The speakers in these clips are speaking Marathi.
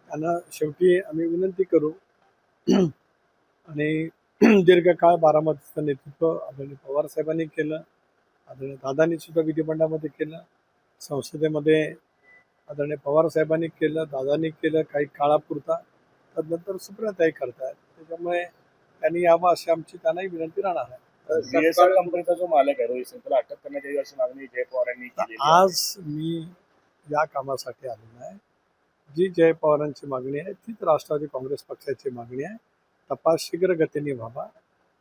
त्यांना शेवटी आम्ही विनंती करू आणि दीर्घकाळ बारामतीचं नेतृत्व आदरणीय पवार साहेबांनी केलं, आदरणीय दादांनी सुद्धा विधिमंडळामध्ये केलं, संसदेमध्ये आदरणीय पवार साहेबांनी केलं, दादांनी केलं काही काळापुरता, तदनंतर सुप्रियाताई करतायत. त्याच्यामुळे त्यांनी यावं अशी आमची त्यांनाही विनंती राहणार आहे. बीएसएल कंपनीचा जो मालक आहे रोहित सिंग त्याला अटक करण्यात यावी अशी मागणी जय पवार यांनी केली. आज मी या कामासाठी आलेलो आहे. जी जय पवारांची मागणी आहे तीच राष्ट्रवादी काँग्रेस पक्षाची मागणी आहे. तपास शीघ्र गतीने व्हावा.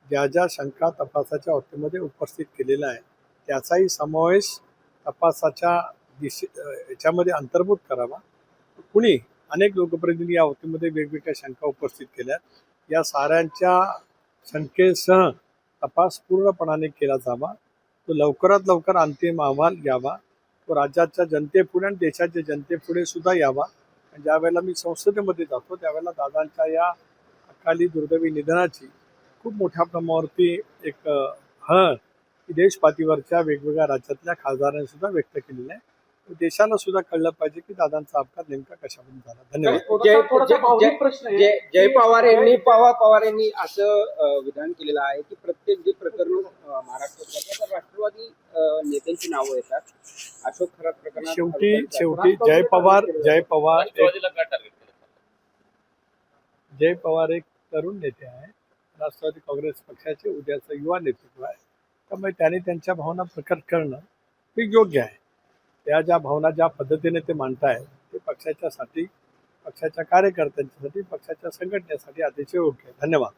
ज्या ज्या शंका तपासाच्या बाबतीमध्ये उपस्थित केलेल्या आहे त्याचाही समावेश तपासाच्या याच्यामध्ये अंतर्भूत करावा. कुणी अनेक लोकप्रतिनिधी या बाबतीमध्ये वेगवेगळ्या शंका उपस्थित केल्या. या साऱ्यांच्या शंकेसह तपास पूर्णपणाने केला जावा. तो लवकरात लवकर अंतिम अहवाल यावा. तो राज्याच्या जनतेपुढे आणि देशाच्या जनतेपुढे सुद्धा यावा. ज्या वेळेला मी संसदेमध्ये जातो त्यावेळेला दादांच्या या अकाली दुर्दैवी निधनाची खूप मोठ्या प्रमाणावरती एक देशपातळीवरच्या वेगवेगळ्या राज्यातल्या खासदारांनी सुद्धा व्यक्त केलेलं आहे. देशाला सुद्धा कळलं पाहिजे की दादांचा अपघात नेमका कशावरून झाला. धन्यवाद. जय पवार यांनी असं विधान केलेलं आहे की प्रत्येक जे प्रकरण महाराष्ट्रात राष्ट्रवादी नेत्यांची नावं येतात. अशोक खरात प्रकरणात शेवटी जय पवार एक तरुण नेते आहे. राष्ट्रवादी काँग्रेस पक्षाचे उद्याचं युवा नेतृत्व आहे. त्यामुळे त्यांनी त्यांच्या भावना प्रकट करणं हे योग्य आहे. त्या ज्या भावना ज्या पद्धतीने ते मांडतायत ते पक्षाच्यासाठी, पक्षाच्या कार्यकर्त्यांच्यासाठी, पक्षाच्या संघटनेसाठी अतिशय योग्य आहे. धन्यवाद.